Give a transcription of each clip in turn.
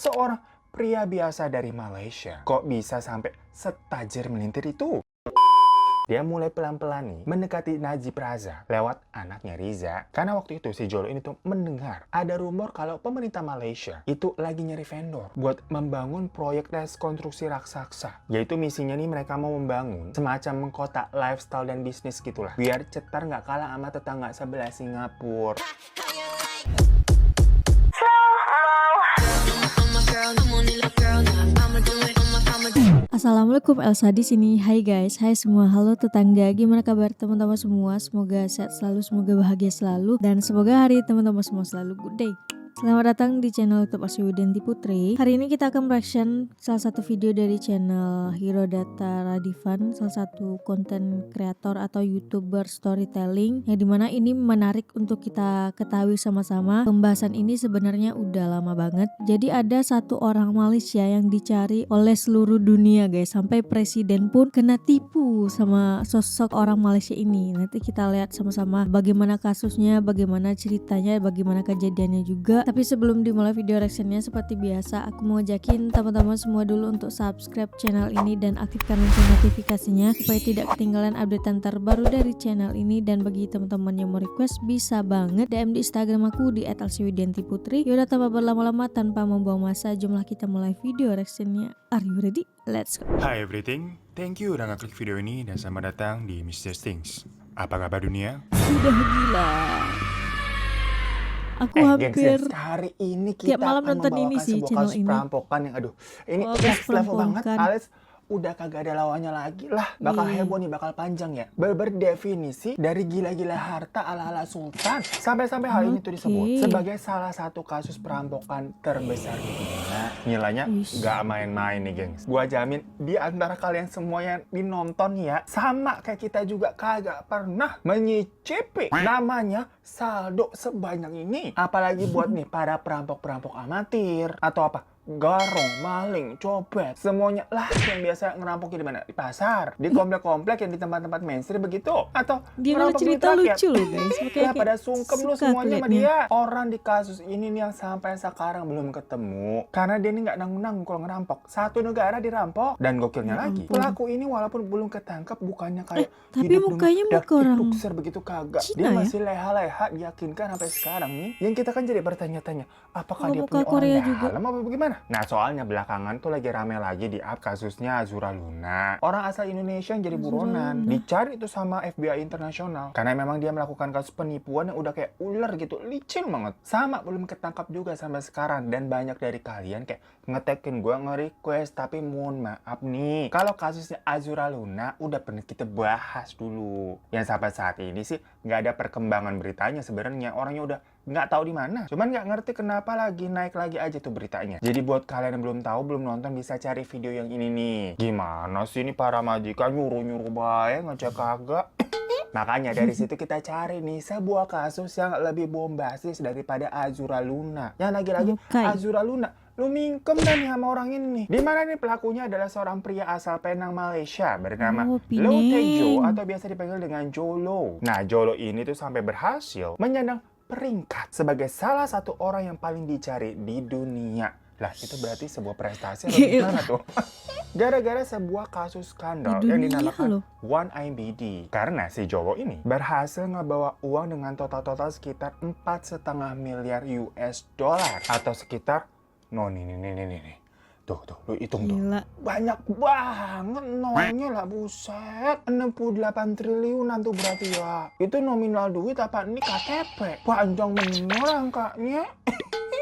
Seorang pria biasa dari Malaysia kok bisa sampai setajir melintir itu? Dia mulai pelan-pelan nih mendekati Najib Razak lewat anaknya Riza. Karena waktu itu si Jolo ini tuh mendengar ada rumor kalau pemerintah Malaysia itu lagi nyari vendor buat membangun proyek rekonstruksi raksasa. Yaitu misinya nih mereka mau membangun semacam kota lifestyle dan bisnis gitulah. Biar cetar nggak kalah sama tetangga sebelah Singapura. Assalamualaikum, Elsa di sini. Hai guys, hai semua, halo tetangga. Gimana kabar teman-teman semua? Semoga sehat selalu, semoga bahagia selalu, dan semoga hari teman-teman semua selalu good day. Selamat datang di channel YouTube Arsyiwidyanti Putri. Hari ini kita akan reaction salah satu video dari channel Hero Data Radivan, salah satu konten kreator atau YouTuber storytelling, yang dimana ini menarik untuk kita ketahui sama-sama. Pembahasan ini sebenarnya udah lama banget. Jadi ada satu orang Malaysia yang dicari oleh seluruh dunia guys, sampai presiden pun kena tipu sama sosok orang Malaysia ini. Nanti kita lihat sama-sama bagaimana kasusnya, bagaimana ceritanya, bagaimana kejadiannya juga. Tapi sebelum dimulai video reactionnya, seperti biasa aku mau ngajakin teman-teman semua dulu untuk subscribe channel ini dan aktifkan lonceng notifikasinya supaya tidak ketinggalan update terbaru dari channel ini. Dan bagi teman-teman yang mau request, bisa banget DM di Instagram aku di @arsyiwidyantiputri. Yaudah, tanpa berlama-lama, tanpa membuang masa, jomlah kita mulai video reactionnya. Are you ready? Let's go. Hi everything, thank you udah ngeklik video ini dan selamat datang di Mr. Things. Apa kabar dunia? Sudah gila. Aku hampir gengs, hari ini kita tiap malam akan nonton ini membawakan sih sebuah channel kasus ini. perampokan yang ini Oh, next level banget. perampokan. Alias udah kagak ada lawannya lagi lah. Bakal heboh nih, bakal panjang ya. Berdefinisi dari gila-gila harta ala-ala sultan sampai hal ini tuh disebut sebagai salah satu kasus perampokan terbesar di dunia. Nilainya nggak main-main nih gengs. Gua jamin di antara kalian semua yang dinonton ya, sama kayak kita juga kagak pernah menyicipi namanya saldo sebanyak ini. Apalagi buat nih para perampok-perampok amatir atau apa, garong, maling, copet, semuanya lah yang biasa ngerampok di mana? Di pasar, di komplek-komplek yang di tempat-tempat mainstream begitu, atau Dia malah cerita lucu loh guys, ya pada sungkem lu suka semuanya sama kelihatannya. dia. Orang di kasus ini nih yang sampai sekarang belum ketemu karena dia ini nggak nanggung-nanggung kalau ngerampok. Satu negara dirampok, dan gokilnya lagi, pelaku ini walaupun belum ketangkap bukannya kayak tapi hidup mukanya dunia muka orang tukser begitu, kagak. Dia Cina ya? masih leha-leha, diyakinkan sampai sekarang nih. Yang kita kan jadi bertanya-tanya, apakah Oh, dia muka punya Korea orang juga. dalam apa bagaimana? Nah, soalnya belakangan tuh lagi rame lagi di up kasusnya Azura Luna. Orang asal Indonesia yang jadi buronan, dicari itu sama FBI internasional karena memang dia melakukan kasus penipuan yang udah kayak ular gitu, licin banget. Sama belum ketangkap juga sampai sekarang. Dan banyak dari kalian kayak ngetekin gue nge-request, tapi mohon maaf nih, kalau kasusnya Azura Luna udah pernah kita bahas dulu. Yang sampai saat ini sih nggak ada perkembangan beritanya sebenarnya. Orangnya udah nggak tahu di mana. Cuman nggak ngerti kenapa lagi naik lagi aja tuh beritanya. Jadi buat kalian yang belum tahu, belum nonton, bisa cari video yang ini nih. Gimana sih ini para majikan nyuruh-nyuruh bae ngecek kagak? Makanya dari situ kita cari nih sebuah kasus yang lebih bombastis daripada Azura Luna. Yang lagi-lagi Azura Luna, lu mingkem dah nih sama orang ini nih. Dimana nih pelakunya adalah seorang pria asal Penang, Malaysia bernama Low Tejo atau biasa dipanggil dengan Jolo. Nah, Jolo ini tuh sampai berhasil menyandang peringkat sebagai salah satu orang yang paling dicari di dunia. Lah, itu berarti sebuah prestasi atau gimana tuh? Gara-gara sebuah kasus skandal yang dinamakan 1MBD. Karena si Jolo ini berhasil ngebawa uang dengan total sekitar 4,5 miliar US dollar atau sekitar nih. Tuh, lu hitung tuh. Banyak banget nolnya lah, buset. 68 triliunan tuh berarti ya. Itu nominal duit apa ini KTP? Panjang bener angkanya.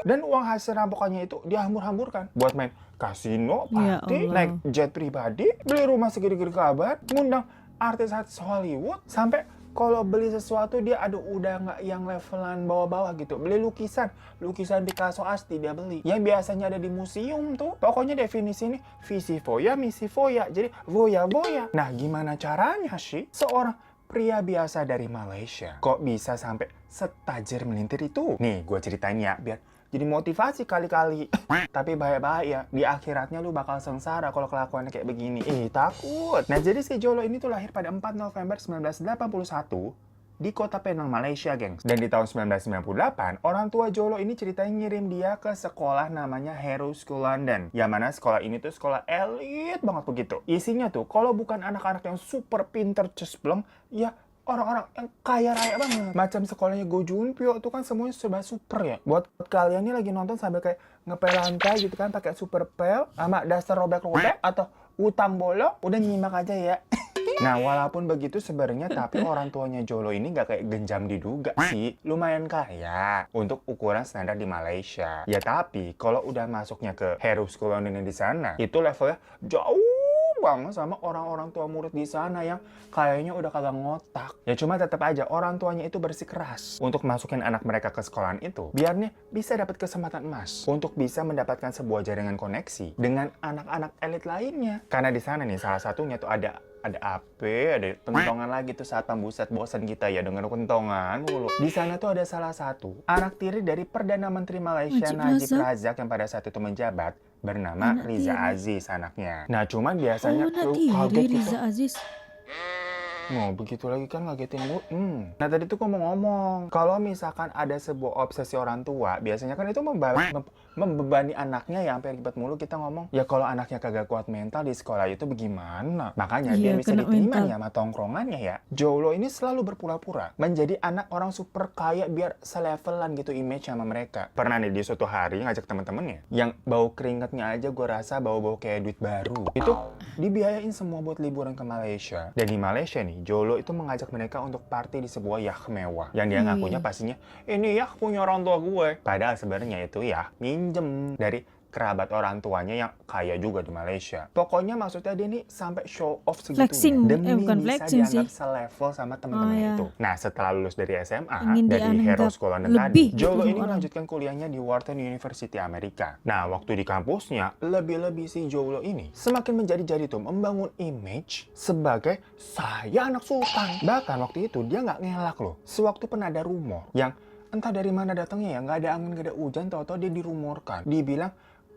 Dan uang hasil rampokannya itu dihambur-hamburkan buat main kasino, party, naik jet pribadi, beli rumah segede-gede kabar, ngundang artis-artis Hollywood, sampai kalau beli sesuatu dia udah nggak yang levelan bawah-bawah gitu. Beli lukisan Picasso asli dia beli. Yang biasanya ada di museum tuh. Pokoknya definisi ini visi foya, misi foya. Jadi voya. Nah, gimana caranya sih seorang pria biasa dari Malaysia kok bisa sampai setajir melintir itu? Nih, gue ceritain ya biar jadi motivasi kali-kali. Tapi bahaya-bahaya, di akhiratnya lu bakal sengsara kalau kelakuannya kayak begini. Takut. Nah, jadi si Jolo ini tuh lahir pada 4 November 1981 di kota Penang, Malaysia, gengs. Dan di tahun 1998, orang tua Jolo ini ceritanya ngirim dia ke sekolah namanya Harrow School London. Yang mana sekolah ini tuh sekolah elit banget begitu. Isinya tuh, kalau bukan anak-anak yang super pinter cespleng, ya orang-orang yang kaya raya banget. Macam sekolahnya Go Junpyo tuh kan semuanya serba super ya. Buat kalian nih lagi nonton sambil kayak ngepel lantai gitu kan pakai super pel sama daster robek-robek atau utang bolong, udah nyimak aja ya. Nah, walaupun begitu sebenarnya tapi orang tuanya Jolo ini nggak kayak genjam diduga sih. Lumayan kaya untuk ukuran standar di Malaysia. Ya tapi kalau udah masuknya ke Harrow School London di sana, itu levelnya jauh banget sama orang-orang tua murid di sana yang kayaknya udah kagak ngotak. Ya cuma tetap aja orang tuanya itu bersikeras untuk masukin anak mereka ke sekolahan itu biar nih bisa dapat kesempatan emas untuk bisa mendapatkan sebuah jaringan koneksi dengan anak-anak elit lainnya. Karena di sana nih salah satunya tuh ada AP, ada kentongan lagi tuh saat pembuset bosan kita ya dengan kentongan mulu. Di sana tuh ada salah satu anak tiri dari Perdana Menteri Malaysia Najib Razak yang pada saat itu menjabat bernama Anak Riza tiri. Aziz anaknya. Nah cuman biasanya Oh, anak lu tiri kaget gitu. Riza Aziz. Oh, begitu lagi kan ngagetin lu. Nah, tadi tuh gue mau ngomong, kalau misalkan ada sebuah obsesi orang tua, biasanya kan itu membebani anaknya ya, sampai ribet mulu kita ngomong. Ya kalau anaknya kagak kuat mental di sekolah itu bagaimana? Makanya dia Iya, bisa kena diterima mental. nih sama tongkrongannya ya. Jolo ini selalu berpura-pura menjadi anak orang super kaya biar selevelan gitu image sama mereka. Pernah nih di suatu hari ngajak temen-temennya, yang bau keringetnya aja gue rasa bau-bau kayak duit baru. Itu dibiayain semua buat liburan ke Malaysia. Dan di Malaysia nih, Jolo itu mengajak mereka untuk party di sebuah yacht mewah. Yang dia ngakunya pastinya, ini yacht punya orang tua gue. Padahal sebenarnya itu ya minjem dari kerabat orang tuanya yang kaya juga di Malaysia. Pokoknya maksudnya dia nih sampai show off segitunya. Flexing, Demi bukan bisa flexing dianggap sih. selevel sama temen-temennya Oh, ya. itu. Nah, setelah lulus dari SMA, Ingin dari Harrow dianggap School London lebih tadi, gitu Jolo sama ini orang. melanjutkan kuliahnya di Wharton University Amerika. Nah, waktu di kampusnya, lebih-lebih si Jolo ini semakin menjadi-jadi tuh membangun image sebagai saya anak sultan. Bahkan waktu itu dia nggak ngelak loh. Sewaktu pernah ada rumor yang entah dari mana datangnya ya, nggak ada angin, nggak ada hujan, tahu-tahu dia dirumorkan. Dibilang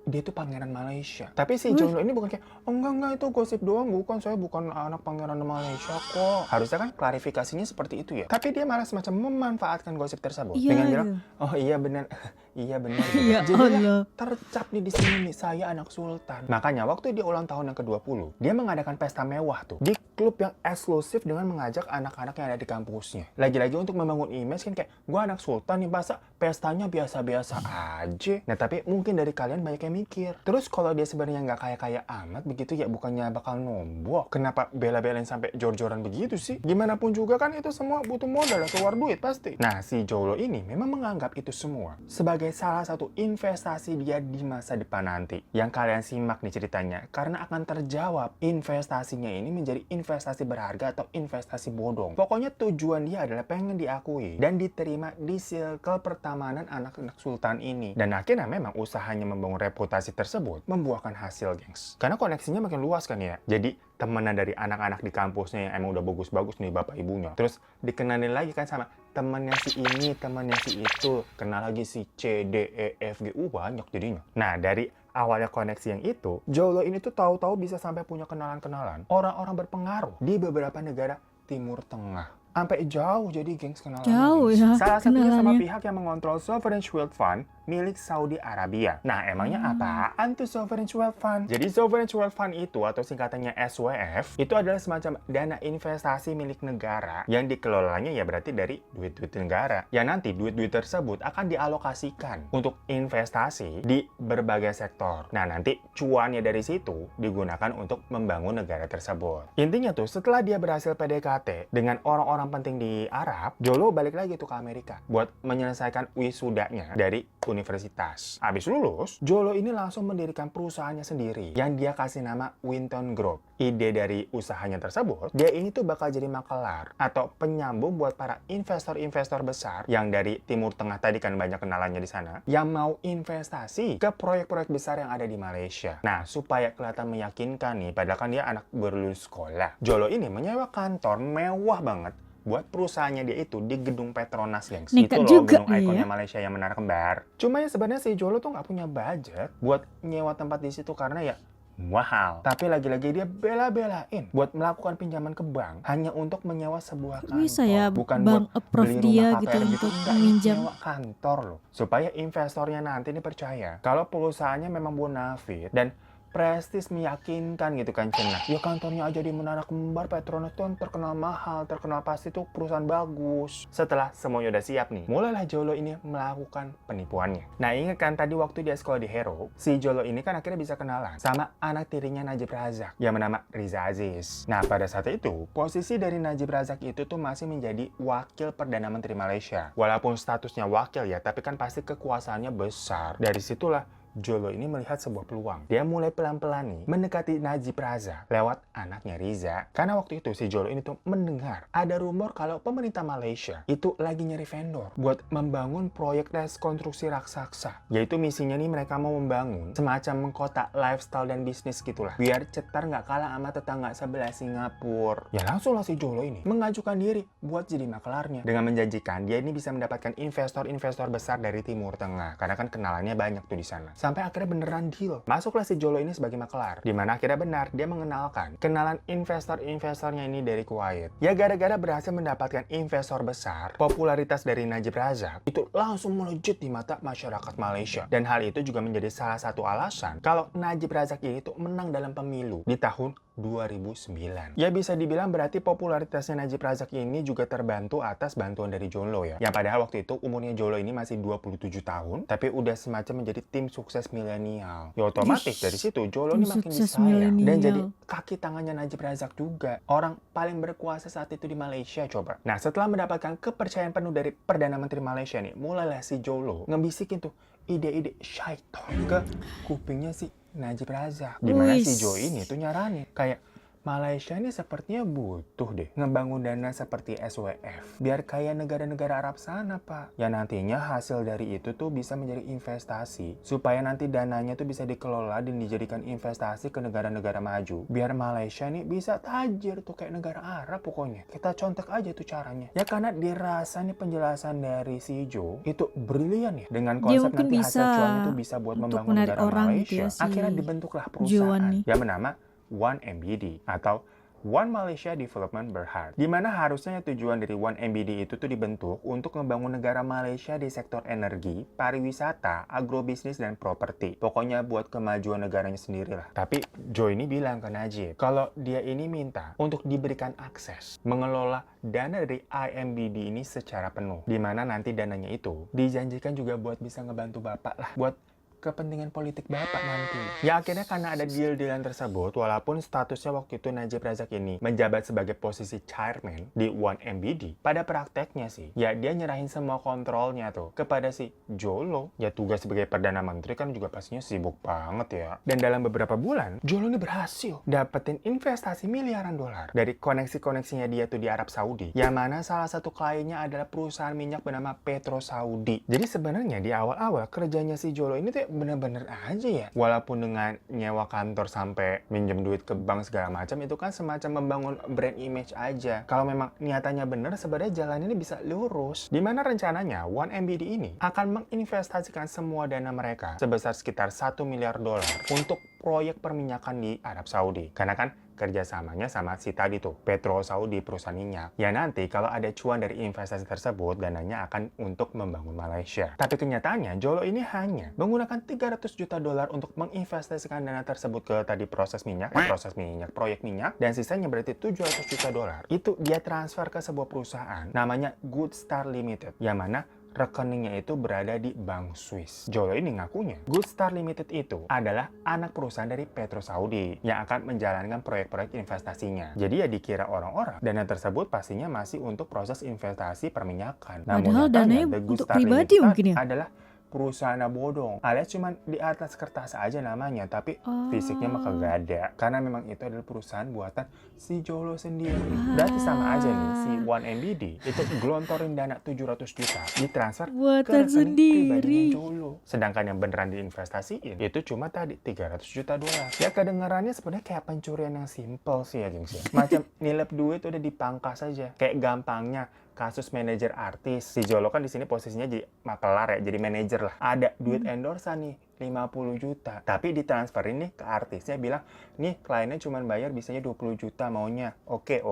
dia tuh pangeran Malaysia. Tapi si Jolo ini bukan kayak, oh enggak itu gosip doang, bukan, saya bukan anak pangeran Malaysia kok. Harusnya kan klarifikasinya seperti itu ya. Tapi dia malah semacam memanfaatkan gosip tersebut Iya, dengan bilang, gitu. oh iya benar, iya benar. Gitu. Ya Jadilah Allah. tercap nih di sini nih, saya anak sultan. Makanya waktu dia ulang tahun yang ke-20, dia mengadakan pesta mewah tuh di klub yang eksklusif dengan mengajak anak-anak yang ada di kampusnya. Lagi-lagi untuk membangun image kan kayak, gua anak sultan nih, masa pestanya biasa-biasa aja. Nah tapi mungkin dari kalian banyak yang mikir, terus kalau dia sebenarnya nggak kaya-kaya amat begitu ya, bukannya bakal nombok, kenapa bela-belain sampai jor-joran begitu sih? Gimana pun juga kan itu semua butuh modal, keluar duit pasti. Nah si Jolo ini memang menganggap itu semua sebagai salah satu investasi dia di masa depan nanti. Yang kalian simak nih ceritanya, karena akan terjawab investasinya ini menjadi investasi berharga atau investasi bodong. Pokoknya tujuan dia adalah pengen diakui dan diterima di circle pertamanan anak-anak sultan ini. Dan akhirnya memang usahanya membangun reputasi tersebut membuahkan hasil, gengs. Karena koneksinya makin luas kan ya. Jadi temenan dari anak-anak di kampusnya yang emang udah bagus-bagus nih bapak ibunya. Terus dikenalin lagi kan sama temannya si ini, temannya si itu. Kenal lagi si C, D, E, F, G, banyak jadinya. Nah, dari awalnya koneksi yang itu, Jolo ini tuh tahu-tahu bisa sampai punya kenalan-kenalan orang-orang berpengaruh di beberapa negara Timur Tengah. Sampai jauh jadi gengs kenalannya. Jauh gengs. ya Salah satunya sama kenalannya. pihak yang mengontrol Sovereign Wealth Fund milik Saudi Arabia. Nah, emangnya apaan tuh Sovereign Wealth Fund? Jadi Sovereign Wealth Fund itu atau singkatannya SWF itu adalah semacam dana investasi milik negara yang dikelolanya ya berarti dari duit-duit negara. Ya nanti duit-duit tersebut akan dialokasikan untuk investasi di berbagai sektor. Nah, nanti cuannya dari situ digunakan untuk membangun negara tersebut. Intinya tuh setelah dia berhasil PDKT dengan orang-orang penting di Arab, Jolo balik lagi tuh ke Amerika buat menyelesaikan wisudanya dari universitas. Habis lulus, Jolo ini langsung mendirikan perusahaannya sendiri yang dia kasih nama Winton Group. Ide dari usahanya tersebut, dia ini tuh bakal jadi makelar atau penyambung buat para investor-investor besar yang dari Timur Tengah tadi kan banyak kenalannya di sana, yang mau investasi ke proyek-proyek besar yang ada di Malaysia. Nah, supaya kelihatan meyakinkan nih, padahal kan dia anak berlulus sekolah. Jolo ini menyewa kantor mewah banget buat perusahaannya dia itu di gedung Petronas, gengs. Nekat Itu loh juga gedung ya. ikonnya Malaysia yang menara kembar. Cuma ya sebenarnya si Jolo tuh nggak punya budget buat nyewa tempat di situ karena ya mahal. Tapi lagi-lagi dia bela-belain buat melakukan pinjaman ke bank hanya untuk menyewa sebuah kantor. Bisa ya Bukan bank buat approve beli dia rumah gitu KPR gitu. untuk Enggak, ini meminjam. nyewa kantor loh. Supaya investornya nanti ini percaya kalau perusahaannya memang bonafit dan prestis meyakinkan gitu kan cenah. Ya kantornya aja di Menara Kembar Petronas tuh terkenal mahal, terkenal pasti tuh perusahaan bagus. Setelah semuanya udah siap nih, mulailah Jolo ini melakukan penipuannya. Nah ingat kan tadi waktu dia sekolah di Hero, si Jolo ini kan akhirnya bisa kenalan sama anak tirinya Najib Razak yang bernama Riza Aziz. Nah pada saat itu, posisi dari Najib Razak itu tuh masih menjadi wakil Perdana Menteri Malaysia. Walaupun statusnya wakil ya, tapi kan pasti kekuasaannya besar. Dari situlah Jolo ini melihat sebuah peluang. Dia mulai pelan-pelan nih mendekati Najib Razak lewat anaknya Riza. Karena waktu itu si Jolo ini tuh mendengar ada rumor kalau pemerintah Malaysia itu lagi nyari vendor buat membangun proyek rekonstruksi raksasa. Yaitu misinya nih mereka mau membangun semacam kota lifestyle dan bisnis gitulah. Biar cetar nggak kalah sama tetangga sebelah Singapura. Ya langsung lah si Jolo ini mengajukan diri buat jadi makelarnya. Dengan menjanjikan dia ini bisa mendapatkan investor-investor besar dari Timur Tengah. Karena kan kenalannya banyak tuh di sana. Sampai akhirnya beneran deal. Masuklah si Jolo ini sebagai makelar. Dimana akhirnya benar dia mengenalkan kenalan investor-investornya ini dari Kuwait. Ya gara-gara berhasil mendapatkan investor besar, popularitas dari Najib Razak itu langsung melejit di mata masyarakat Malaysia. Dan hal itu juga menjadi salah satu alasan kalau Najib Razak ini tuh menang dalam pemilu di tahun 2009. Ya bisa dibilang berarti popularitasnya Najib Razak ini juga terbantu atas bantuan dari Jolo ya. Yang padahal waktu itu umurnya Jolo ini masih 27 tahun, tapi udah semacam menjadi tim sukses milenial. Ya otomatis dari situ Jolo ini makin disayang dan jadi kaki tangannya Najib Razak juga. Orang paling berkuasa saat itu di Malaysia coba. Nah setelah mendapatkan kepercayaan penuh dari Perdana Menteri Malaysia nih, mulailah si Jolo ngebisikin tuh ide-ide syaiton ke kupingnya si Najib Razak. Dimana si Jo ini tuh nyaranin kayak Malaysia ini sepertinya butuh deh ngebangun dana seperti SWF biar kayak negara-negara Arab sana pak. Ya nantinya hasil dari itu tuh bisa menjadi investasi supaya nanti dananya tuh bisa dikelola dan dijadikan investasi ke negara-negara maju biar Malaysia nih bisa tajir tuh kayak negara Arab pokoknya. Kita contek aja tuh caranya. Ya karena dirasa nih penjelasan dari si Jo itu brilian ya dengan konsep nanti hasil cuan itu bisa buat membangun negara Malaysia. Gitu ya, akhirnya dibentuklah perusahaan yang bernama One MBD atau One Malaysia Development Berhad. Dimana harusnya tujuan dari One MBD itu tuh dibentuk untuk membangun negara Malaysia di sektor energi, pariwisata, agrobisnis, dan properti. Pokoknya buat kemajuan negaranya sendiri lah. Tapi Joe ini bilang ke Najib, kalau dia ini minta untuk diberikan akses mengelola dana dari IMBD ini secara penuh. Dimana nanti dananya itu dijanjikan juga buat bisa ngebantu bapak lah, buat kepentingan politik bapak nanti. Ya akhirnya karena ada deal-dealan tersebut, walaupun statusnya waktu itu Najib Razak ini menjabat sebagai posisi chairman di One MBD, pada prakteknya sih, ya dia nyerahin semua kontrolnya tuh kepada si Jolo. Ya tugas sebagai Perdana Menteri kan juga pastinya sibuk banget ya. Dan dalam beberapa bulan, Jolo ini berhasil dapetin investasi miliaran dolar dari koneksi-koneksinya dia tuh di Arab Saudi, yang mana salah satu kliennya adalah perusahaan minyak bernama Petro Saudi. Jadi sebenarnya di awal-awal kerjanya si Jolo ini tuh bener-bener aja ya. Walaupun dengan nyewa kantor sampai minjem duit ke bank segala macam, itu kan semacam membangun brand image aja. Kalau memang niatannya bener, sebenarnya jalan ini bisa lurus. Dimana rencananya One MBD ini akan menginvestasikan semua dana mereka sebesar sekitar 1 miliar dolar untuk proyek perminyakan di Arab Saudi. Karena kan kerjasamanya sama si tadi tuh, Petro Saudi, perusahaan minyak. Ya nanti kalau ada cuan dari investasi tersebut, dananya akan untuk membangun Malaysia. Tapi kenyataannya, Jolo ini hanya menggunakan 300 juta dolar untuk menginvestasikan dana tersebut ke tadi proyek minyak, dan sisanya berarti 700 juta dolar. Itu dia transfer ke sebuah perusahaan namanya Good Star Limited, yang mana rekeningnya itu berada di Bank Swiss. Jolo ini ngakunya Good Star Limited itu adalah anak perusahaan dari Petro Saudi yang akan menjalankan proyek-proyek investasinya. Jadi ya dikira orang-orang dana tersebut pastinya masih untuk proses investasi perminyakan. Padahal dananya untuk pribadi mungkin ya? Adalah perusahaan bodong, alias cuman di atas kertas aja namanya, tapi fisiknya mah kagak ada. Karena memang itu adalah perusahaan buatan si Jolo sendiri. Berarti sama aja nih, si One MBD itu gelontorin dana 700 juta ditransfer ke rekening pribadinya Jolo. Sedangkan yang beneran diinvestasiin itu cuma tadi 300 juta dolar. Ya kedengarannya sebenarnya kayak pencurian yang simple sih ya gengs ya. Macam nilep duit udah dipangkas aja. Kayak gampangnya kasus manajer artis. Si Jolo kan di sini posisinya jadi makelar ya, jadi manajer lah. Ada duit endorsan nih 50 juta. Tapi ditransferin nih ke artisnya, bilang, nih kliennya cuma bayar bisanya 20 juta maunya. Oke.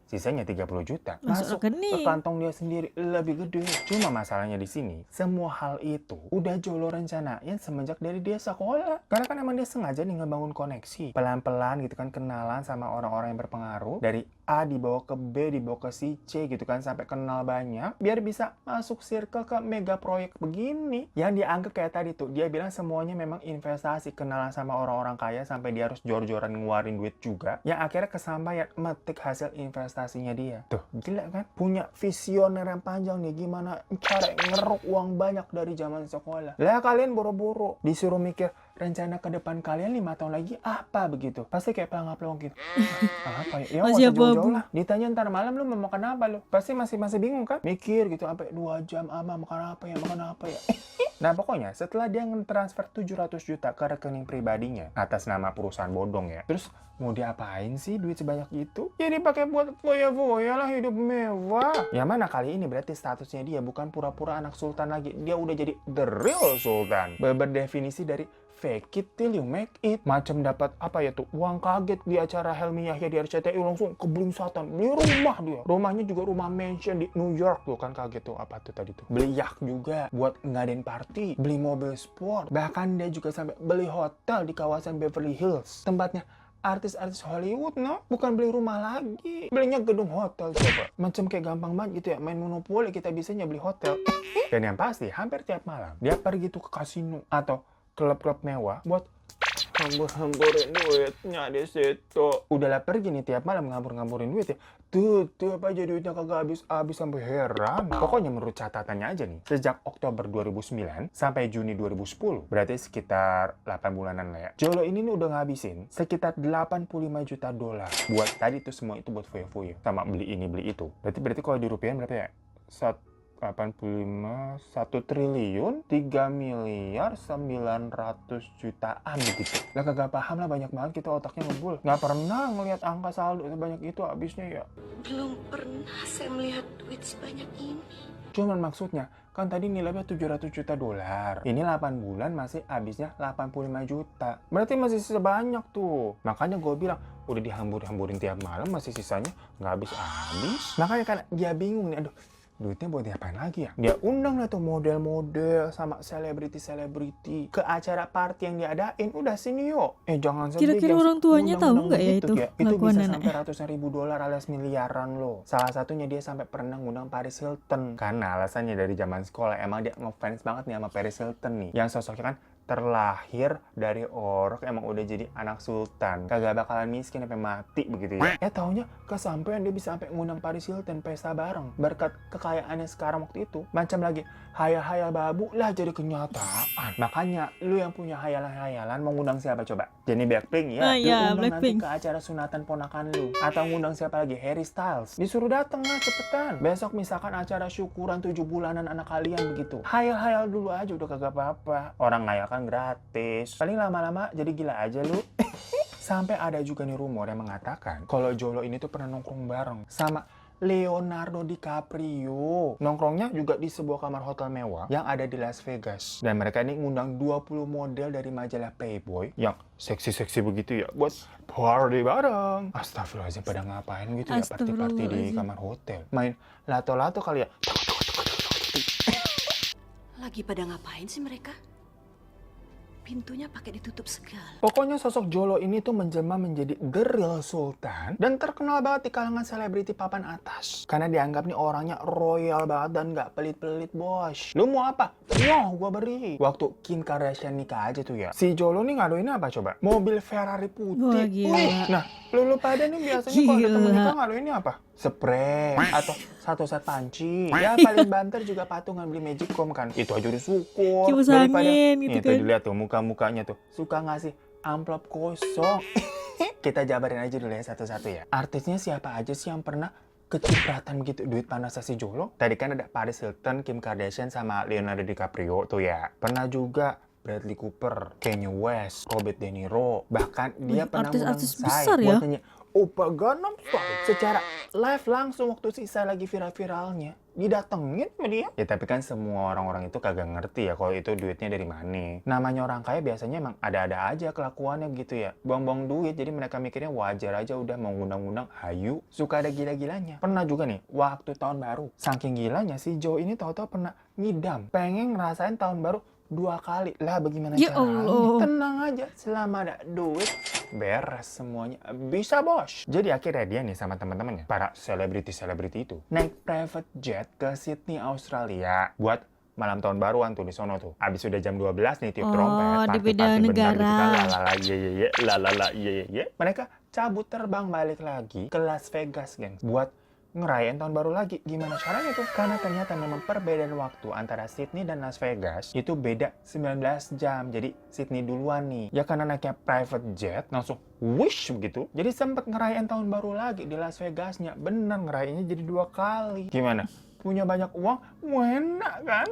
Sisanya 30 juta. Masuk ke rekening. kantong dia sendiri, lebih gede. Cuma masalahnya di sini, semua hal itu udah Jolo rencanain semenjak dari dia sekolah. Karena kan emang dia sengaja nih ngebangun koneksi. Pelan-pelan gitu kan, kenalan sama orang-orang yang berpengaruh. Dari A dibawa ke B, dibawa ke si C gitu kan, sampai kenal banyak. Biar bisa masuk circle ke mega proyek begini. Yang dianggap kayak tadi tuh, dia bilang semuanya memang investasi, kenalan sama orang-orang kaya sampai dia harus jor-joran ngeluarin duit juga. Yang akhirnya kesampaian metik hasil investasinya dia. Tuh, gila kan? Punya visioner yang panjang nih, gimana cara ngeruk uang banyak dari zaman sekolah. Lah kalian boro-boro disuruh mikir rencana ke depan kalian 5 tahun lagi apa begitu. Pasti kayak pelangap-pelangap gitu. Apa ya? Ya nggak Masih usah jauh-jauh abu-abu. lah. Ditanya ntar malam lu mau makan apa lu? Pasti masih bingung kan? Mikir gitu sampai 2 jam, makan apa ya? Nah pokoknya setelah dia nge-transfer 700 juta ke rekening pribadinya atas nama perusahaan bodong ya. Terus mau diapain sih duit sebanyak itu? Ya dipakai buat foya-foya lah, hidup mewah. Yang mana kali ini berarti statusnya dia bukan pura-pura anak sultan lagi. Dia udah jadi the real sultan. Berdefinisi dari fake it till you make it. Macam dapat apa ya tuh, uang kaget di acara Helmi Yahya di RCTI, langsung keblingsatan beli rumah dia. Rumahnya juga rumah mansion di New York tuh kan, kaget tuh. Apa tuh tadi tuh, beli yacht juga buat ngadain party, beli mobil sport. Bahkan dia juga sampai beli hotel di kawasan Beverly Hills, tempatnya artis-artis Hollywood, no? Bukan beli rumah lagi, belinya gedung hotel. Coba macam kayak gampang banget gitu ya, main monopoli kita bisanya beli hotel. Dan yang pasti hampir tiap malam dia pergi tuh ke kasino atau klub-klub mewah buat hambur-hamburin duitnya di situ. Udahlah pergi nih tiap malam ngambur-ngamburin duit ya. Tuh apa aja duitnya kagak habis sampai heran. Pokoknya menurut catatannya aja nih, sejak Oktober 2009 sampai Juni 2010, berarti sekitar 8 bulanan lah ya. Jolo ini nih udah ngabisin sekitar 85 juta dolar buat tadi tuh, semua itu buat foya-foya sama beli ini beli itu. Berarti kalau dirupiahin berapa ya? 85, 1 triliun, 3 miliar 900 jutaan begitu. Lah kagak paham lah, banyak banget kita otaknya ngebul. Nggak pernah ngelihat angka saldo sebanyak itu habisnya ya. Belum pernah saya melihat duit sebanyak ini. Cuman maksudnya, kan tadi nilainya 700 juta dolar. Ini 8 bulan masih habisnya 85 juta. Berarti masih sebanyak tuh. Makanya gue bilang, udah dihambur-hamburin tiap malam masih sisanya nggak habis-habis. Makanya kan dia bingung nih, aduh, duitnya buat diapain lagi ya? Dia undang lah tuh model-model sama selebriti-selebriti ke acara party yang diadain. Udah sini yuk. Jangan sedih. Kira-kira orang tuanya tahu nggak ya itu Itu kelakuan bisa nenek? sampai ratusan ribu dolar alias miliaran loh. Salah satunya dia sampai pernah ngundang Paris Hilton. Karena alasannya dari zaman sekolah emang dia ngefans banget nih sama Paris Hilton nih. Yang sosoknya kan terlahir dari orok, emang udah jadi anak sultan, kagak bakalan miskin sampai mati begitu ya. Taunya kesampaian dia bisa sampai ngundang Paris Hilton pesta bareng berkat kekayaannya sekarang waktu itu. Macam lagi hayal-hayal babu lah jadi kenyataan. Makanya lu yang punya hayalan-hayalan mau ngundang siapa coba? Jennie Blackpink ya? Ya, Lu undang Blackpink. nanti ke acara sunatan ponakan lu. Atau ngundang siapa lagi? Harry Styles. Disuruh dateng lah cepetan. Besok misalkan acara syukuran 7 bulanan anak kalian begitu. Hayal-hayal dulu aja udah kagak apa-apa. Orang ngayal kan gratis. Paling lama-lama jadi gila aja lu. Sampai ada juga nih rumor yang mengatakan kalau Jolo ini tuh pernah nongkrong bareng sama Leonardo DiCaprio. Nongkrongnya juga di sebuah kamar hotel mewah yang ada di Las Vegas. Dan mereka ini ngundang 20 model dari majalah Playboy yang seksi-seksi begitu ya buat party bareng. Astagfirullahaladzim, pada ngapain gitu ya party-party di Astagfirullahaladzim. kamar hotel? Main lato-lato kali ya? Lagi pada ngapain sih mereka? Pintunya pakai ditutup segala. Pokoknya sosok Jolo ini tuh menjelma menjadi the real sultan dan terkenal banget di kalangan selebriti papan atas. Karena dianggap nih orangnya royal banget dan nggak pelit-pelit, bos. Lu mau apa? Wah, gua beri. Waktu Kim Kardashian nikah aja tuh ya, si Jolo nih ngaduin apa coba? Mobil Ferrari putih. Wah, gila. Wih, nah, lu pada nih biasanya kalau ketemu Gila. nikah ngaduinnya apa? Spray atau satu set panci. Ya paling banter juga patungan beli Magicom kan. Itu aja udah syukur. Kipas angin gitu nih, kan. tuh dilihat tuh muka-mukanya tuh. Suka ngasih amplop kosong. Kita jabarin aja dulu ya satu-satu ya. Artisnya siapa aja sih yang pernah kecipratan gitu duit panas si Jolo? Tadi kan ada Paris Hilton, Kim Kardashian sama Leonardo DiCaprio tuh ya. Pernah juga Bradley Cooper, Kanye West, Robert De Niro. Bahkan dia Wih, pernah ngundang artis-artis Psy besar buat ya. nyanyi Opa Gangnam Style secara live langsung waktu si Psy lagi viral-viralnya. didatengin sama dia. Ya tapi kan semua orang-orang itu kagak ngerti ya kalau itu duitnya dari mana. Namanya orang kaya biasanya emang ada-ada aja kelakuannya gitu ya. Buang-buang duit, jadi mereka mikirnya wajar aja udah mau ngundang-ngundang, hayu. Suka ada gila-gilanya. Pernah juga nih, waktu tahun baru. Saking gilanya si Joe ini tahu-tahu pernah ngidam. Pengen ngerasain tahun baru 2 kali. Lah bagaimana Ya caranya? Allah. Tenang aja, selama ada duit, beres semuanya. Bisa bos. Jadi akhirnya dia nih sama teman-temannya, para selebriti itu, naik private jet ke Sydney, Australia. Buat malam tahun baruan tuh di sono tuh. Abis udah jam 12 nih tiup trompet. di beda party-party bener negara. gitu kan. Lalala ye lalala ye. Mereka cabut terbang balik lagi ke Las Vegas, geng. Buat ngerayain tahun baru lagi. Gimana caranya tuh? Karena ternyata memang perbedaan waktu antara Sydney dan Las Vegas itu beda 19 jam. Jadi Sydney duluan nih. Ya karena naiknya private jet langsung wish begitu. Jadi sempet ngerayain tahun baru lagi di Las Vegasnya. Bener ngerayainnya jadi 2 kali. Gimana? Punya banyak uang, enak kan?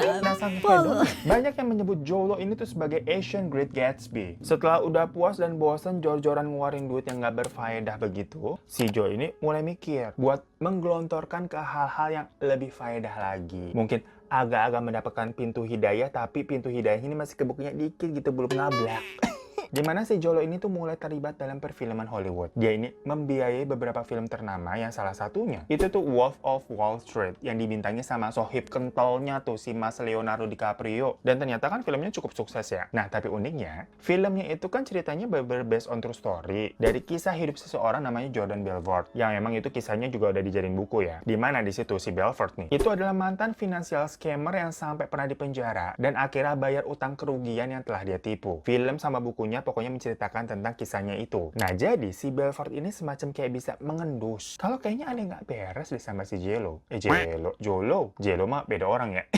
Nah, sampai dong, banyak yang menyebut Jolo ini tuh sebagai Asian Great Gatsby. Setelah udah puas dan bosan jor-joran ngeluarin duit yang gak berfaedah begitu, si Joe ini mulai mikir buat menggelontorkan ke hal-hal yang lebih faedah lagi. Mungkin agak-agak mendapatkan pintu hidayah, tapi pintu hidayah ini masih kebukanya dikit gitu, belum ngablak. Dimana si Jolo ini tuh mulai terlibat dalam perfilman Hollywood. Dia ini membiayai beberapa film ternama yang salah satunya itu tuh Wolf of Wall Street yang dibintangi sama sohib kentalnya tuh si Mas Leonardo DiCaprio. Dan ternyata kan filmnya cukup sukses ya. Nah tapi uniknya, filmnya itu kan ceritanya based on true story dari kisah hidup seseorang namanya Jordan Belfort. Yang memang itu kisahnya juga udah dijadiin buku ya. Dimana di situ si Belfort nih, itu adalah mantan financial scammer yang sampai pernah dipenjara dan akhirnya bayar utang kerugian yang telah dia tipu. Film sama bukunya pokoknya menceritakan tentang kisahnya itu. Nah jadi si Belfort ini semacam kayak bisa mengendus. Kalau kayaknya ada yang nggak beres deh sama si Jolo mah beda orang ya.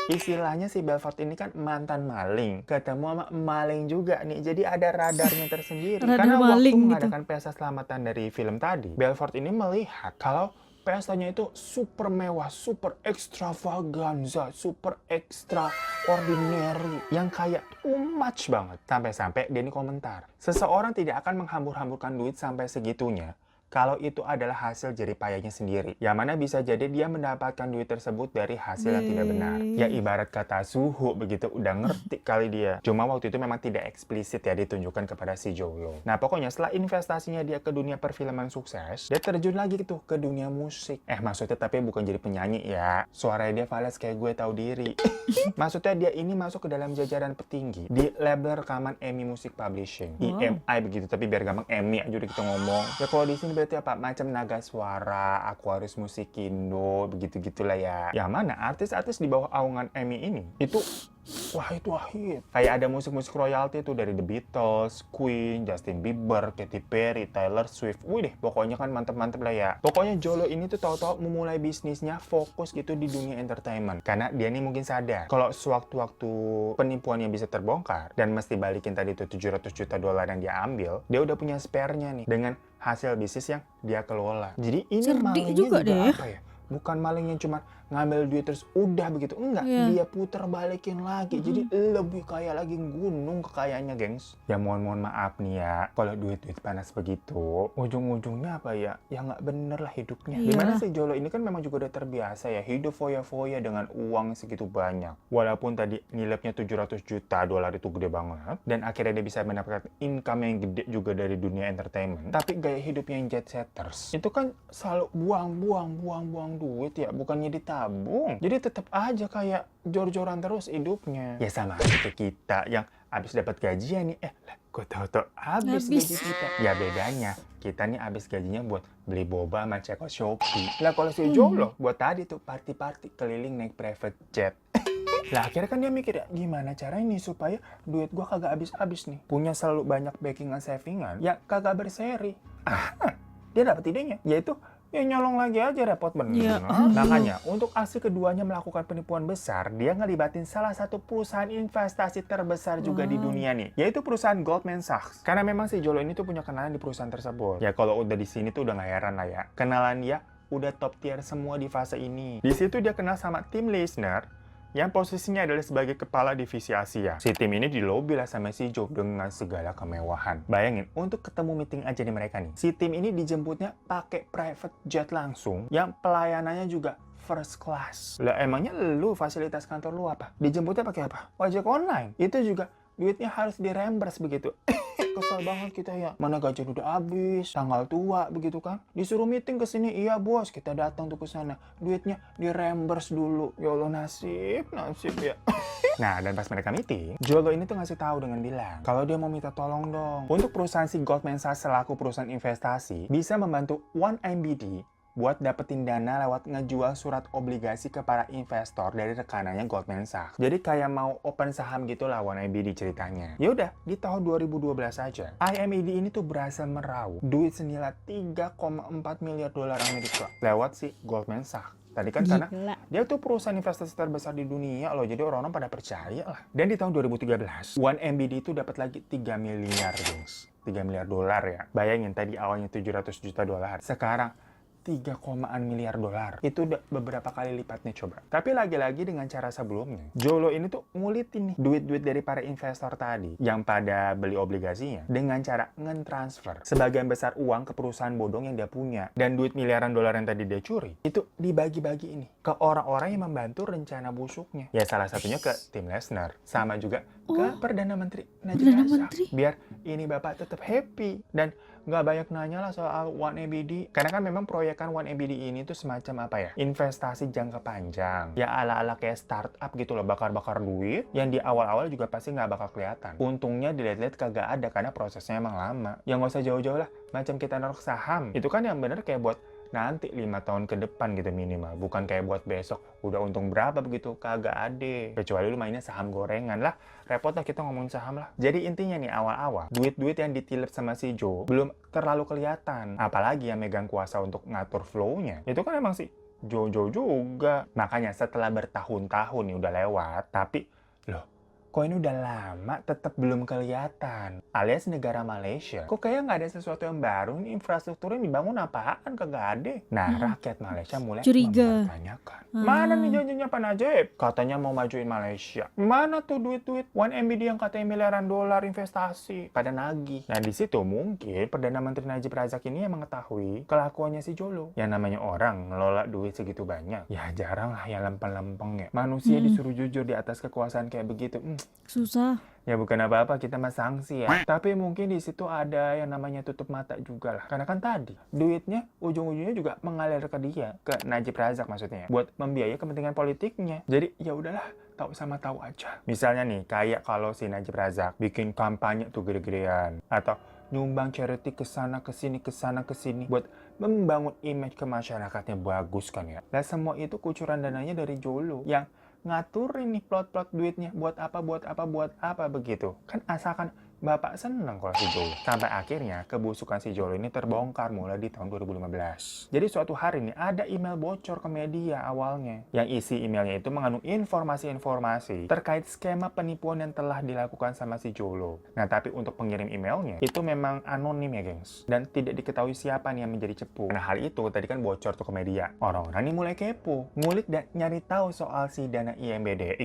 Istilahnya si Belfort ini kan mantan maling, ketemu sama maling juga nih, jadi ada radarnya tersendiri. Radar Karena waktu maling gitu. mengadakan pesta selamatan dari film tadi, Belfort ini melihat kalau pestanya itu super mewah, super extravaganza, super extraordinary, yang kayak too much banget. Sampai-sampai dia ini komentar, seseorang tidak akan menghambur-hamburkan duit sampai segitunya kalau itu adalah hasil jeripayanya sendiri. Yang mana bisa jadi dia mendapatkan duit tersebut dari hasil yang tidak benar. Ya ibarat kata suhu begitu, udah ngerti kali dia. Cuma waktu itu memang tidak eksplisit ya ditunjukkan kepada si Jolo. Nah pokoknya setelah investasinya dia ke dunia perfilman sukses, dia terjun lagi gitu ke dunia musik. Maksudnya tapi bukan jadi penyanyi ya. Suaranya dia fals kayak gue tahu diri. Maksudnya dia ini masuk ke dalam jajaran petinggi di label rekaman EMI Music Publishing. EMI begitu, tapi biar gampang EMI aja udah kita ngomong. Ya kalau di sini berarti apa? Macam Naga Suara, Aquarius Musikindo, begitu-gitulah ya. Yang mana artis-artis di bawah naungan EMI ini itu hit. Kayak ada musik-musik royalti tuh dari The Beatles, Queen, Justin Bieber, Katy Perry, Taylor Swift. Wih deh, pokoknya kan mantep-mantep lah ya. Pokoknya Jolo ini tuh tahu-tahu memulai bisnisnya fokus gitu di dunia entertainment. Karena dia nih mungkin sadar kalau sewaktu-waktu penipuannya bisa terbongkar dan mesti balikin tadi tuh $700 juta yang dia ambil, dia udah punya spare-nya nih dengan hasil bisnis yang dia kelola. Jadi ini Cerdik malingnya juga deh. apa ya? Bukan maling yang cuma ngambil duit terus udah begitu. Enggak, dia puter balikin lagi. Jadi lebih kaya lagi, gunung kekayaannya, gengs. Ya mohon maaf nih ya, kalau duit-duit panas begitu, ujung-ujungnya apa ya? Ya nggak bener lah hidupnya. Dimana si Jolo ini kan memang juga udah terbiasa ya, hidup foya-foya dengan uang segitu banyak. Walaupun tadi nilainya $700 juta itu gede banget, dan akhirnya dia bisa mendapatkan income yang gede juga dari dunia entertainment. Tapi gaya hidupnya yang jet setters, itu kan selalu buang duit ya, bukannya ditabung. Jadi tetap aja kayak jor-joran terus hidupnya. Ya sama aja kayak kita yang habis dapat gajian nih, kok tau-tau habis gaji kita. Ya bedanya, kita nih habis gajinya buat beli boba sama cek Shopee. Lah kalau si Jolo buat tadi tuh party-party keliling naik private jet. Lah akhirnya kan dia mikir ya, gimana caranya nih supaya duit gua kagak habis-habis nih. Punya selalu banyak backingan savingan, ya kagak berseri. Dia dapat idenya, yaitu ya nyolong lagi aja, repot bener. Makanya untuk aksi keduanya melakukan penipuan besar, dia ngelibatin salah satu perusahaan investasi terbesar juga di dunia nih, yaitu perusahaan Goldman Sachs. Karena memang si Jolo ini tuh punya kenalan di perusahaan tersebut. Ya kalau udah di sini tuh udah nggak heran lah ya, kenalan dia udah top tier semua di fase ini. Di situ dia kenal sama Tim Leissner yang posisinya adalah sebagai kepala divisi Asia. Si tim ini dilobi lah sama si Joe dengan segala kemewahan. Bayangin, untuk ketemu meeting aja nih mereka nih. Si tim ini dijemputnya pakai private jet langsung, yang pelayanannya juga first class. Lah emangnya lu fasilitas kantor lu apa? Dijemputnya pakai apa? Ojek online. Itu juga duitnya harus direimburse begitu. Kesel banget kita ya. Mana gajian udah habis, tanggal tua begitu kan. Disuruh meeting ke sini, iya bos, kita datang tuh ke sana. Duitnya direimburse dulu. Ya Allah, nasib ya. Nah, dan pas mereka meeting, Jolo ini tuh ngasih tahu dengan bilang kalau dia mau minta tolong dong untuk perusahaan si Goldman Sachs selaku perusahaan investasi bisa membantu 1MBD buat dapetin dana lewat ngejual surat obligasi ke para investor dari rekanannya Goldman Sachs. Jadi kayak mau open saham gitu lah 1MBD ceritanya. Ya udah, di tahun 2012 aja, IMED ini tuh berhasil meraup duit senilai 3,4 miliar dolar Amerika lewat si Goldman Sachs. Tadi kan karena dia tuh perusahaan investasi terbesar di dunia loh, jadi orang-orang pada percaya lah. Dan di tahun 2013, 1MBD itu dapat lagi 3 miliar, gengs. 3 miliar dolar ya. Bayangin tadi awalnya 700 juta dolar. Sekarang 3 miliar dolar. Itu udah beberapa kali lipatnya coba. Tapi lagi-lagi dengan cara sebelumnya, Jolo ini tuh ngulitin nih duit-duit dari para investor tadi yang pada beli obligasinya dengan cara nge-transfer sebagian besar uang ke perusahaan bodong yang dia punya. Dan duit miliaran dolar yang tadi dia curi, itu dibagi-bagi ini ke orang-orang yang membantu rencana busuknya. Ya salah satunya ke Tim Lesnar. Sama juga ke Perdana Menteri Najib Razak. Biar ini Bapak tetap happy. Dan nggak banyak nanya lah soal 1MBD. Karena kan memang proyekan 1MBD ini tuh semacam apa ya? Investasi jangka panjang. Ya ala-ala kayak startup gitu loh, bakar-bakar duit yang di awal-awal juga pasti nggak bakal kelihatan. Untungnya dilihat-lihat kagak ada karena prosesnya emang lama. Ya nggak usah jauh-jauh lah, macam kita naruh saham. Itu kan yang bener kayak buat nanti 5 tahun ke depan gitu minimal. Bukan kayak buat besok udah untung berapa begitu, kagak ada. Kecuali lu mainnya saham gorengan lah. Repot lah kita ngomongin saham lah. Jadi intinya nih awal-awal, duit-duit yang ditilep sama si Joe belum terlalu kelihatan. Apalagi yang megang kuasa untuk ngatur flow-nya. Itu kan emang si Jojo juga. Makanya setelah bertahun-tahun nih udah lewat, tapi loh, kok ini udah lama tetap belum kelihatan. Alias negara Malaysia, kok kayak nggak ada sesuatu yang baru nih, infrastrukturnya dibangun apaan, kagak ada. Nah, rakyat Malaysia mulai mempertanyakan. Mana nih janjinya Pak Najib? Katanya mau majuin Malaysia. Mana tuh duit-duit 1MBD yang katanya miliaran dolar investasi? Pada nagih. Nah, di situ mungkin Perdana Menteri Najib Razak ini yang mengetahui kelakuannya si Jolo. Yang namanya orang ngelola duit segitu banyak. Ya jarang lah yang lempeng-lempeng ya. Manusia disuruh jujur di atas kekuasaan kayak begitu. Susah. Ya bukan apa-apa, kita mah sanksi ya. Tapi mungkin di situ ada yang namanya tutup mata juga lah. Karena kan tadi duitnya ujung-ujungnya juga mengalir ke dia, ke Najib Razak maksudnya, buat membiayai kepentingan politiknya. Jadi ya udahlah, tahu sama tahu aja. Misalnya nih, kayak kalau si Najib Razak bikin kampanye tuh gede-gedean atau nyumbang charity ke sana ke sini buat membangun image ke masyarakatnya bagus kan ya. Nah semua itu kucuran dananya dari Jolo yang ngaturin nih plot-plot duitnya buat apa begitu. Kan asalkan Bapak seneng kalau si Jolo. Sampai akhirnya kebusukan si Jolo ini terbongkar mulai di tahun 2015. Jadi suatu hari nih ada email bocor ke media awalnya. Yang isi emailnya itu mengandung informasi-informasi terkait skema penipuan yang telah dilakukan sama si Jolo. Nah tapi untuk pengirim emailnya itu memang anonim ya gengs. Dan tidak diketahui siapa nih yang menjadi cepu. Nah hal itu tadi kan bocor tuh ke media. Orang-orang ini mulai kepo. Ngulik dan nyari tahu soal si dana IMBD,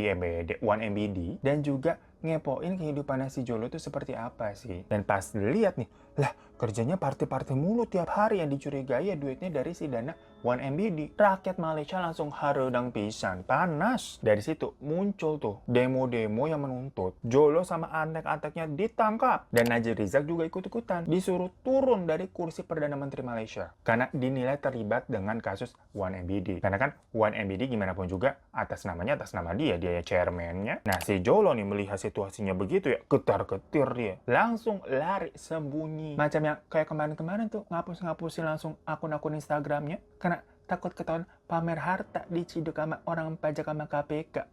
1MBD dan juga ngepoin kehidupannya si Jolo itu seperti apa sih. Dan pas dilihat nih, lah kerjanya party-party mulu tiap hari yang dicurigai ya duitnya dari si dana 1MBD. Rakyat Malaysia langsung harodang pisan, panas. Dari situ muncul tuh demo-demo yang menuntut Jolo sama antek-anteknya ditangkap. Dan Najib Razak juga ikut-ikutan, disuruh turun dari kursi Perdana Menteri Malaysia. Karena dinilai terlibat dengan kasus 1MBD. Karena kan 1MBD gimana pun juga atas nama dia ya chairman-nya. Nah si Jolo nih melihat situasinya begitu ya, ketar-ketir dia. Langsung lari sembunyi. Macam yang kayak kemarin-kemarin tuh, ngapus-ngapusin langsung akun-akun Instagramnya. Karena takut ketahuan pamer harta diciduk sama orang pajak sama KPK.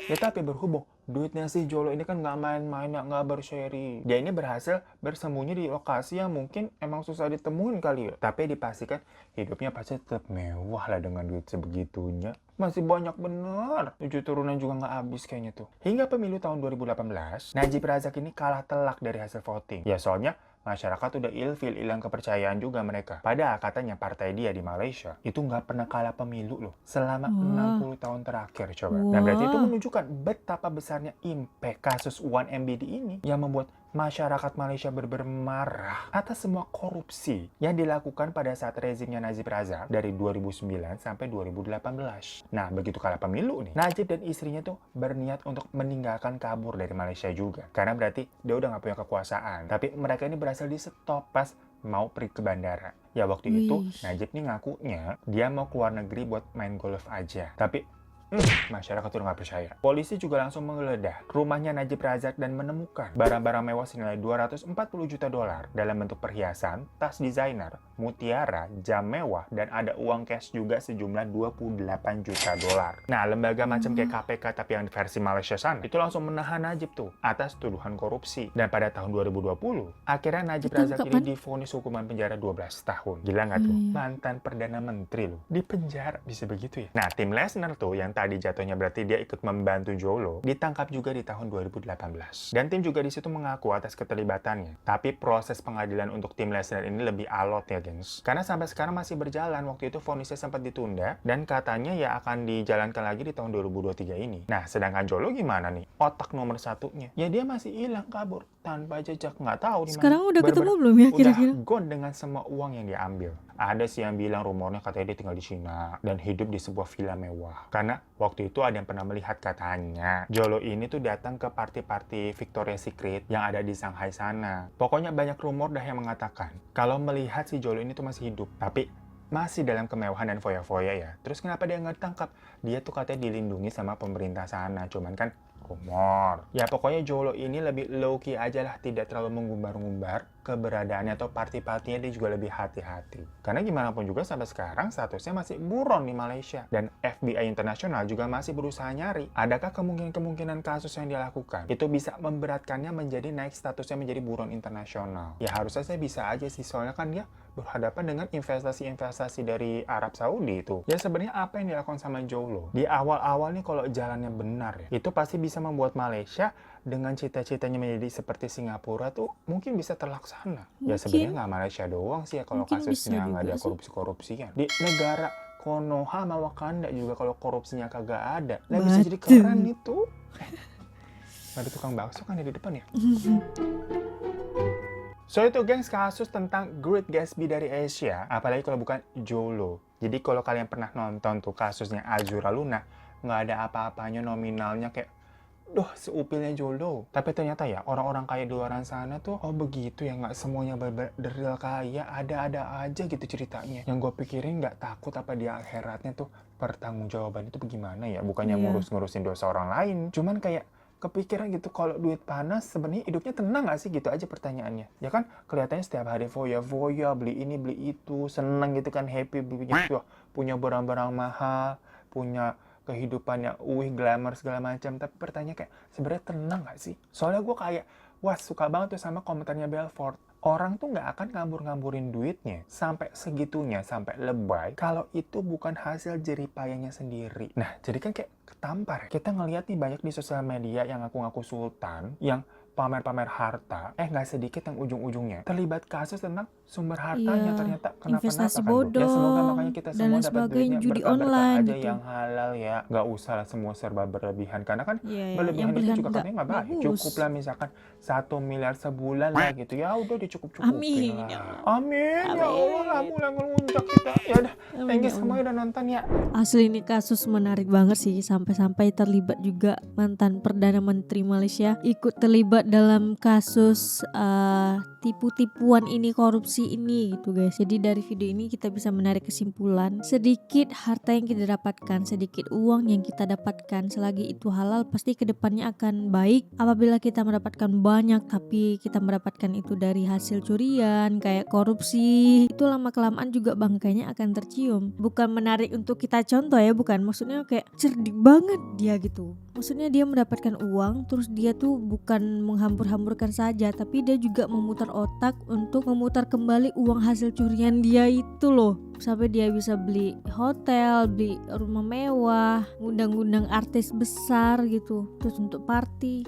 Ya tapi berhubung duitnya si Jolo ini kan nggak main-main, nggak berseri. Dia ini berhasil bersembunyi di lokasi yang mungkin emang susah ditemuin kali ya. Tapi dipastikan hidupnya pasti tetap mewah lah dengan duit sebegitunya. Masih banyak bener. 7 turunan juga nggak habis kayaknya tuh. Hingga pemilu tahun 2018, Najib Razak ini kalah telak dari hasil voting. Ya soalnya masyarakat udah ilfil, hilang kepercayaan juga mereka. Padahal katanya partai dia di Malaysia itu nggak pernah kalah pemilu loh selama 60 tahun terakhir coba. Dan berarti itu menunjukkan betapa besarnya impact kasus 1MBD ini yang membuat masyarakat Malaysia benar-benar marah atas semua korupsi yang dilakukan pada saat rezimnya Najib Razak dari 2009 sampai 2018. Nah, begitu kalah pemilu nih, Najib dan istrinya tuh berniat untuk meninggalkan kabur dari Malaysia juga. Karena berarti dia udah nggak punya kekuasaan. Tapi mereka ini berhasil di stop pas mau pergi ke bandara. Ya waktu itu Wih. Najib nih ngakunya dia mau keluar negeri buat main golf aja. Tapi masyarakat udah nggak percaya. Polisi juga langsung menggeledah rumahnya Najib Razak dan menemukan barang-barang mewah senilai 240 juta dolar dalam bentuk perhiasan, tas desainer, mutiara, jam mewah, dan ada uang cash juga sejumlah 28 juta dolar. Nah, lembaga macam kayak KPK tapi yang versi Malaysia sana itu langsung menahan Najib tuh atas tuduhan korupsi. Dan pada tahun 2020, akhirnya Najib Razak Ditangkap, ini divonis hukuman penjara 12 tahun. Gila nggak tuh? Mantan Perdana Menteri loh. Di penjara bisa begitu ya? Nah, tim Lesnar tuh yang tadi jatuhnya berarti dia ikut membantu Jolo, ditangkap juga di tahun 2018. Dan tim juga di situ mengaku atas keterlibatannya. Tapi proses pengadilan untuk tim Lesnar ini lebih alot ya, gengs. Karena sampai sekarang masih berjalan. Waktu itu vonisnya sempat ditunda dan katanya ya akan dijalankan lagi di tahun 2023 ini. Nah, sedangkan Jolo gimana nih? Otak nomor satunya. Ya dia masih hilang kabur tanpa jejak, nggak tahu di mana. Sekarang udah ketemu Bener-bener belum ya kira-kira? udah gone dengan semua uang yang diambil. Ada sih yang bilang rumornya katanya dia tinggal di Cina dan hidup di sebuah villa mewah. Karena waktu itu ada yang pernah melihat katanya Jolo ini tuh datang ke party-party Victoria's Secret yang ada di Shanghai sana. Pokoknya banyak rumor dah yang mengatakan kalau melihat si Jolo ini tuh masih hidup. Tapi masih dalam kemewahan dan foya-foya ya. Terus kenapa dia nggak ditangkap? Dia tuh katanya dilindungi sama pemerintah sana. Cuman kan rumor. Ya pokoknya Jolo ini lebih low-key aja lah. Tidak terlalu mengumbar-ngumbar keberadaannya atau party-partinya, dia juga lebih hati-hati. Karena gimana pun juga sampai sekarang statusnya masih buron di Malaysia. Dan FBI internasional juga masih berusaha nyari. Adakah kemungkinan kasus yang dia lakukan itu bisa memberatkannya menjadi naik statusnya menjadi buron internasional? Ya harusnya saya bisa aja sih. Soalnya kan dia berhadapan dengan investasi-investasi dari Arab Saudi itu. Ya sebenarnya apa yang dilakukan sama Jolo? Di awal-awal nih kalau jalannya benar ya, itu pasti bisa membuat Malaysia dengan cita-citanya menjadi seperti Singapura tuh mungkin bisa terlaksana. Ya Mungkin. sebenarnya nggak Malaysia doang sih ya kalau Mungkin kasusnya bisa nggak ada juga sih. korupsi-korupsian. Di negara Konoha sama Wakanda juga kalau korupsinya kagak ada. Lah bisa jadi Betul. keren itu. Ada tukang bakso kan di depan ya? So itu gengs kasus tentang Great Gatsby dari Asia, apalagi kalau bukan Jolo. Jadi kalau kalian pernah nonton tuh kasusnya Azura Luna, nggak ada apa-apanya nominalnya kayak seupilnya Jolo. Tapi ternyata ya orang-orang kaya di luar sana tuh oh begitu ya, nggak semuanya real kaya, ada-ada aja gitu ceritanya. Yang gue pikirin nggak takut apa di akhiratnya tuh pertanggungjawaban itu bagaimana ya, bukannya Iya. ngurus-ngurusin dosa orang lain, cuman kayak kepikiran gitu kalau duit panas sebenarnya hidupnya tenang nggak sih gitu aja pertanyaannya. Ya kan kelihatannya setiap hari foya-foya, beli ini beli itu, seneng gitu kan, happy punya barang-barang mahal, punya kehidupan yang glamour segala macam. Tapi pertanyaan kayak sebenarnya tenang nggak sih? Soalnya gue kayak suka banget tuh sama komentarnya Belfort. Orang tuh nggak akan ngambur-ngamburin duitnya sampai segitunya, sampai lebay kalau itu bukan hasil jeripayanya sendiri. Nah, jadi kan kayak ketampar. Kita ngelihat nih banyak di sosial media yang ngaku-ngaku sultan, yang pamer-pamer harta, nggak sedikit yang ujung-ujungnya terlibat kasus tentang sumber hartanya. Iya, Ternyata investasi kenapa-napa kan, Bro? Ya semoga bodong, makanya kita dan semua lain dapat sebagainya, duitnya judi berkah-berkah online aja gitu. yang halal ya. Nggak usah lah semua serba berlebihan. Karena kan Iya, ya. berlebihan Yang itu pilihan juga katanya nggak baik. bagus. Cukup lah misalkan 1 miliar sebulan lah gitu. Ya udah dicukup-cukupin Amin, lah. ya Allah. Amin. Ya Allah lah mulai ngelunjak kita. Ya udah, Amin, thank you ya semuanya udah nonton ya. Asli ini kasus menarik banget sih, sampai-sampai terlibat juga mantan Perdana Menteri Malaysia ikut terlibat dalam kasus tipu-tipuan ini, korupsi ini gitu guys. Jadi dari video ini kita bisa menarik kesimpulan, sedikit harta yang kita dapatkan, sedikit uang yang kita dapatkan, selagi itu halal pasti kedepannya akan baik. Apabila kita mendapatkan banyak tapi kita mendapatkan itu dari hasil curian kayak korupsi, itu lama-kelamaan juga bangkainya akan tercium. Bukan menarik untuk kita contoh ya, bukan, maksudnya kayak cerdik banget dia gitu. Maksudnya dia mendapatkan uang terus dia tuh bukan menghambur-hamburkan saja, tapi dia juga memutar otak untuk memutar kembali uang hasil curian dia itu loh. Sampai dia bisa beli hotel, beli rumah mewah, ngundang-ngundang artis besar gitu, terus untuk party.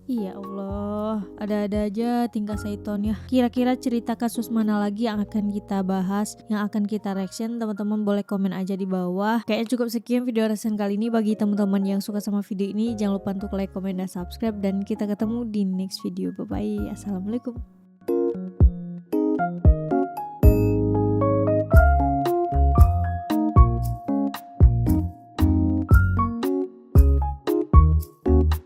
Iya Allah, ada-ada aja tingkah Saiton ya. Kira-kira cerita kasus mana lagi yang akan kita bahas, yang akan kita reaction? Teman-teman boleh komen aja di bawah. Kayaknya cukup sekian video reaction kali ini. Bagi teman-teman yang suka sama video ini, jangan lupa untuk like, komen, dan subscribe. Dan kita ketemu di next video. Bye-bye. Assalamualaikum.